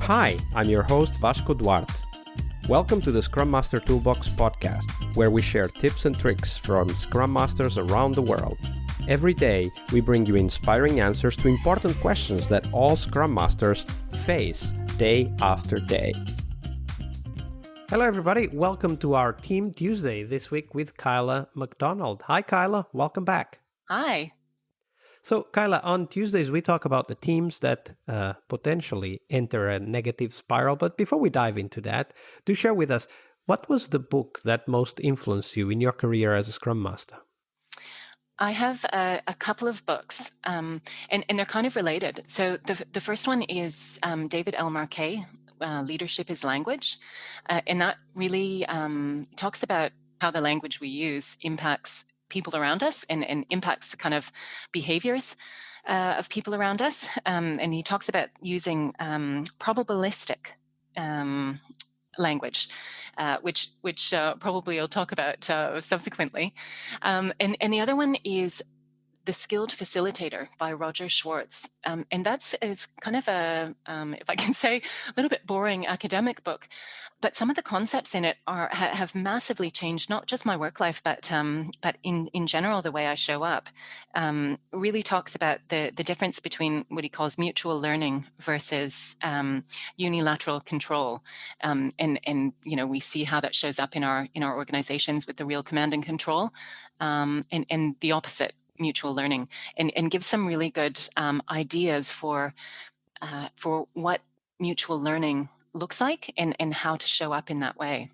Hi, I'm your host Vasco Duarte. Welcome to the Scrum Master Toolbox podcast, where we share tips and tricks from Scrum Masters around the world. Every day, we bring you inspiring answers to important questions that all Scrum Masters face day after day. Hello everybody, welcome to our Team Tuesday this week with Kyla MacDonald. Hi Kyla, welcome back. Hi. So Kyla, on Tuesdays we talk about the teams that potentially enter a negative spiral, but before we dive into that, do share with us, what was the book that most influenced you in your career as a Scrum Master? I have a couple of books, and they're kind of related. So the first one is David L. Marquet, Leadership is Language. And that really talks about how the language we use impacts people around us and impacts kind of behaviours of people around us. And he talks about using probabilistic language, which probably I'll talk about subsequently. And the other one is The Skilled Facilitator by Roger Schwarz. And that's kind of a, if I can say, a little bit boring academic book, but some of the concepts in it have massively changed, not just my work life, but in general, the way I show up. Really talks about the difference between what he calls mutual learning versus unilateral control. And you know, we see how that shows up in our organizations with the real command and control, and the opposite, mutual learning, and give some really good ideas for what mutual learning looks like and how to show up in that way.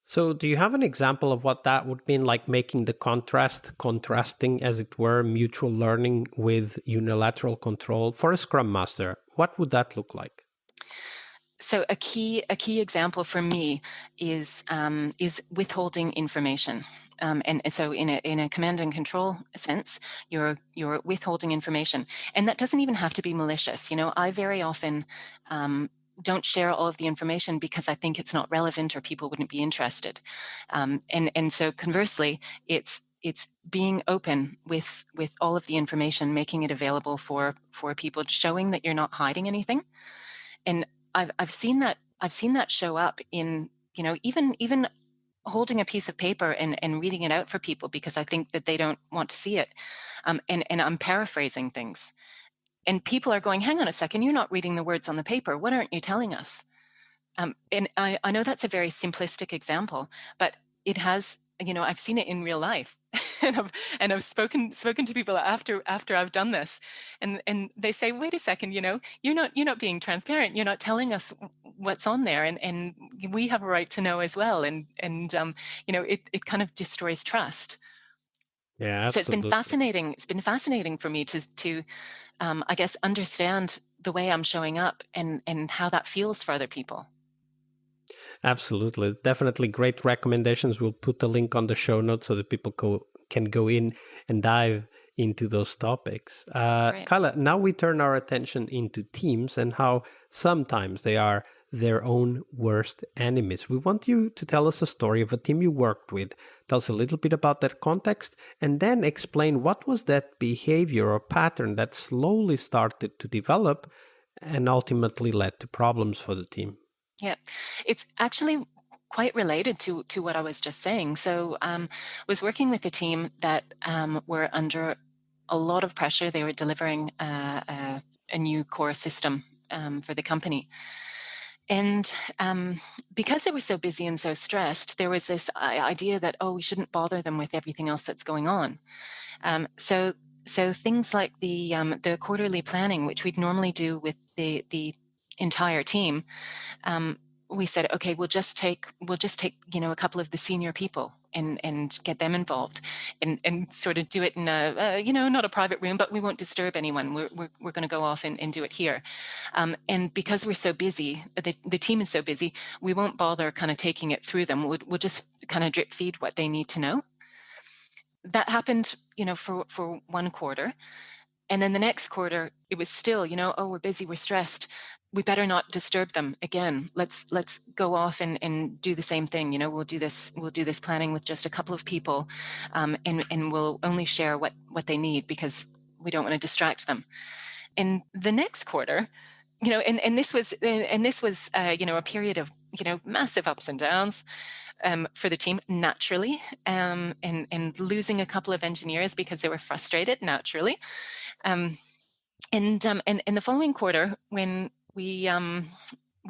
So do you have an example of what that would mean, like making the contrasting, as it were, mutual learning with unilateral control for a Scrum Master? What would that look like? So a key example for me is withholding information. And so in a command and control sense, you're withholding information. And that doesn't even have to be malicious. You know, I very often don't share all of the information because I think it's not relevant or people wouldn't be interested. And so conversely, it's being open with all of the information, making it available for people, showing that you're not hiding anything. And I've seen that show up in, you know, even holding a piece of paper and reading it out for people because I think that they don't want to see it. And I'm paraphrasing things. And people are going, hang on a second, you're not reading the words on the paper. What aren't you telling us? And I know that's a very simplistic example, but it has, you know, I've seen it in real life. and I've spoken to people after I've done this, and they say, wait a second, you know, you're not being transparent. You're not telling us what's on there, and we have a right to know as well. And you know, it kind of destroys trust. Yeah, So absolutely. it's been fascinating for me to I guess understand the way I'm showing up and how that feels for other people. Absolutely. Definitely great recommendations. We'll put the link on the show notes so that people can go in and dive into those topics. Right. Kyla, now we turn our attention into teams and how sometimes they are their own worst enemies. We want you to tell us a story of a team you worked with. Tell us a little bit about that context and then explain what was that behavior or pattern that slowly started to develop and ultimately led to problems for the team. Yeah, it's actually quite related to what I was just saying. So was working with a team that were under a lot of pressure. They were delivering a new core system for the company. And because they were so busy and so stressed, there was this idea that, oh, we shouldn't bother them with everything else that's going on. So things like the quarterly planning, which we'd normally do with the entire team, we said, okay, we'll just take you know, a couple of the senior people and get them involved and sort of do it in a you know, not a private room, but we won't disturb anyone. We're going to go off and do it here. And because we're so busy, the team is so busy, we won't bother kind of taking it through them. We'll just kind of drip feed what they need to know. That happened, you know, for one quarter. And then the next quarter, it was still, you know, oh, we're busy, we're stressed. We better not disturb them again. Let's go off and do the same thing. You know, we'll do this planning with just a couple of people, and we'll only share what they need because we don't want to distract them. And the next quarter, and this was a period of massive ups and downs for the team naturally, and losing a couple of engineers because they were frustrated naturally, and in the following quarter when we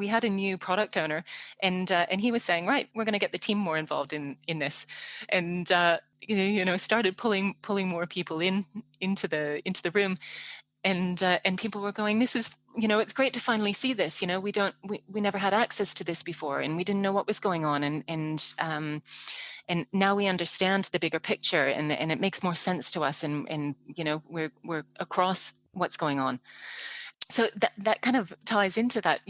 had a new product owner, and he was saying, right, we're going to get the team more involved in this, and started pulling more people into the room, and people were going, this is, it's great to finally see this. We never had access to this before, and we didn't know what was going on, and now we understand the bigger picture, and it makes more sense to us, and we're across what's going on. So that kind of ties into that,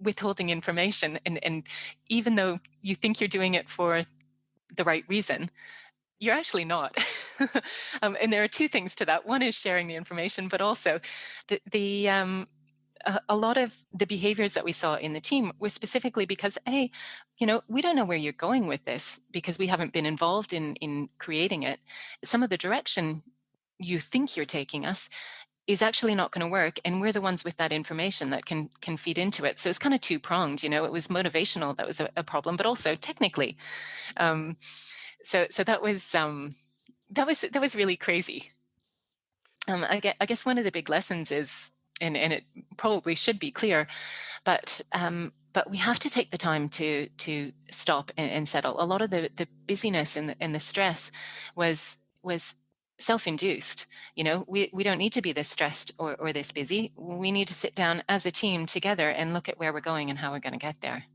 withholding information, and even though you think you're doing it for the right reason, you're actually not. And there are two things to that. One is sharing the information, but also a lot of the behaviors that we saw in the team were specifically because, hey, we don't know where you're going with this because we haven't been involved in creating it. Some of the direction you think you're taking us is actually not going to work, and we're the ones with that information that can feed into it. So it's kind of two-pronged. It was motivational that was a problem, but also technically. So that was really crazy. I guess one of the big lessons is, and it probably should be clear, but we have to take the time to stop and settle. A lot of the busyness and the stress was self-induced. We don't need to be this stressed or this busy. We need to sit down as a team together and look at where we're going and how we're going to get there.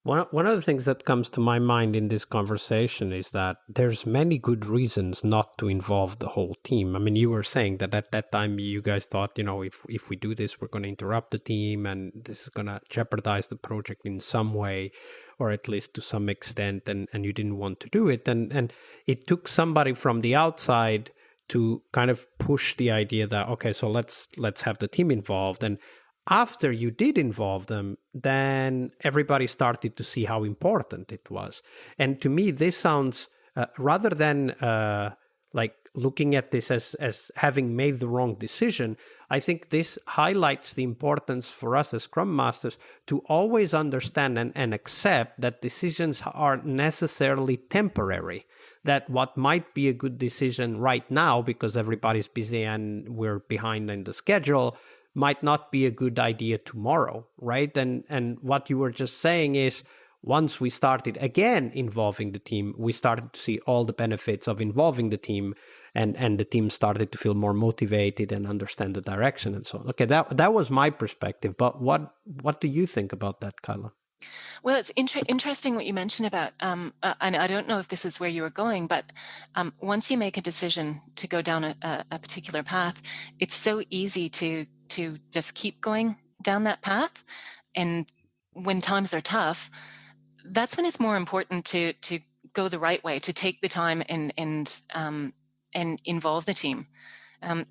One of the things that comes to my mind in this conversation is that there's many good reasons not to involve the whole team. I mean, you were saying that at that time you guys thought, if we do this, we're going to interrupt the team and this is going to jeopardize the project in some way, or at least to some extent, and you didn't want to do it. And it took somebody from the outside to kind of push the idea that, okay, so let's have the team involved. And after you did involve them, then everybody started to see how important it was. And to me, this sounds, rather than like looking at this as having made the wrong decision, I think this highlights the importance for us as Scrum Masters to always understand and accept that decisions aren't necessarily temporary. That what might be a good decision right now because everybody's busy and we're behind in the schedule might not be a good idea tomorrow, right? And what you were just saying is, once we started again involving the team, we started to see all the benefits of involving the team, and the team started to feel more motivated and understand the direction and so on. Okay, that was my perspective, but what do you think about that, Kyla? Well, it's interesting what you mentioned about, and I don't know if this is where you were going, but once you make a decision to go down a particular path, it's so easy to just keep going down that path. And when times are tough, that's when it's more important to go the right way, to take the time and involve the team.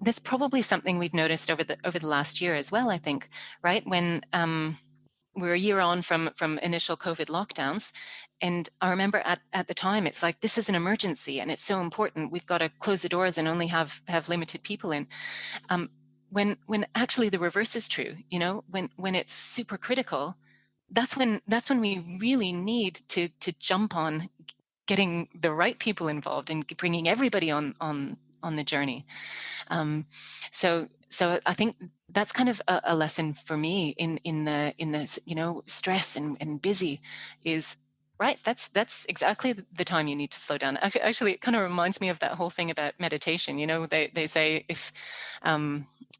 This is probably something we've noticed over the last year as well, I think, right? When we're a year on from initial COVID lockdowns. And I remember at the time, it's like, this is an emergency and it's so important. We've got to close the doors and only have limited people in. When actually the reverse is true, when it's super critical, that's when we really need to jump on getting the right people involved and bringing everybody on the journey. So I think that's kind of a lesson for me in the stress and busy is right. That's exactly the time you need to slow down. Actually, it kind of reminds me of that whole thing about meditation. They say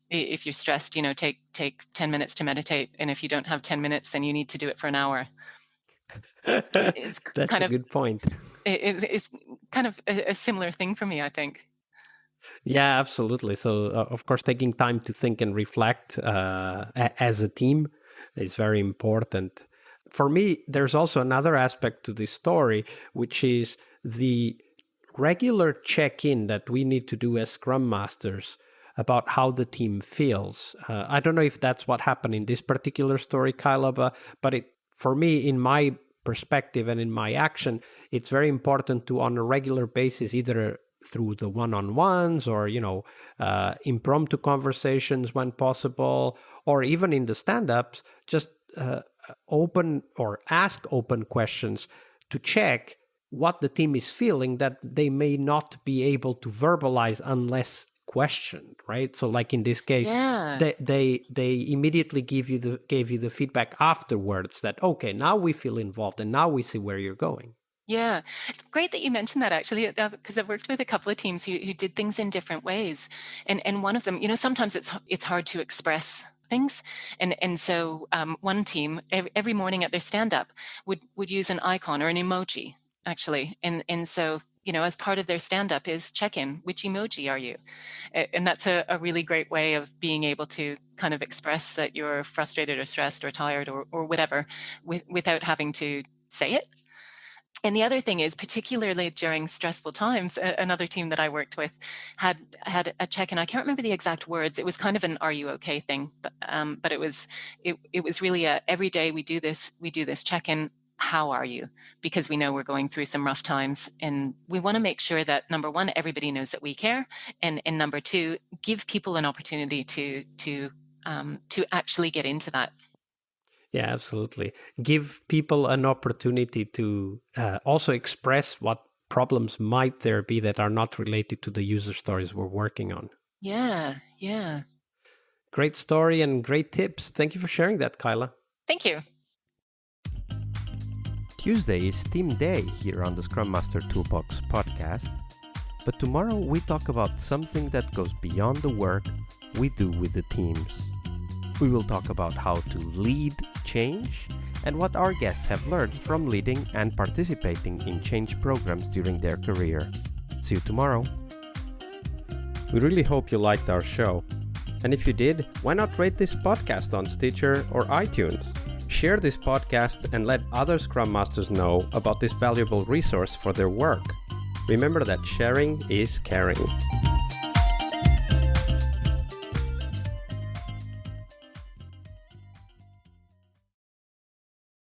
if you're stressed, take 10 minutes to meditate, and if you don't have 10 minutes, then you need to do it for an hour. That's kind of a good point. It's kind of a similar thing for me, I think. Yeah, absolutely. So, of course, taking time to think and reflect as a team is very important. For me, there's also another aspect to this story, which is the regular check-in that we need to do as Scrum Masters about how the team feels. I don't know if that's what happened in this particular story, Kyla, but for me, in my perspective and in my action, it's very important to, on a regular basis, either through the one-on-ones or, impromptu conversations when possible, or even in the stand-ups, just open or ask open questions to check what the team is feeling that they may not be able to verbalize unless questioned, right? So like in this case, they immediately gave you the feedback afterwards that, okay, now we feel involved and now we see where you're going. Yeah, it's great that you mentioned that, actually, because I've worked with a couple of teams who did things in different ways. And one of them, sometimes it's hard to express things. And so one team, every morning at their stand-up, would use an icon or an emoji, actually. And so, as part of their stand-up is check-in, which emoji are you? And that's a really great way of being able to kind of express that you're frustrated or stressed or tired or whatever without having to say it. And the other thing is, particularly during stressful times, another team that I worked with had a check-in. I can't remember the exact words. It was kind of an "Are you okay?" thing, but it was really every day we do this check-in. How are you? Because we know we're going through some rough times, and we want to make sure that, number one, everybody knows that we care, and number two, give people an opportunity to actually get into that. Yeah, absolutely. Give people an opportunity to also express what problems might there be that are not related to the user stories we're working on. Yeah. Great story and great tips. Thank you for sharing that, Kyla. Thank you. Tuesday is Team Day here on the Scrum Master Toolbox podcast. But tomorrow we talk about something that goes beyond the work we do with the teams. We will talk about how to lead change and what our guests have learned from leading and participating in change programs during their career. See you tomorrow. We really hope you liked our show. And if you did, why not rate this podcast on Stitcher or iTunes? Share this podcast and let other Scrum Masters know about this valuable resource for their work. Remember that sharing is caring.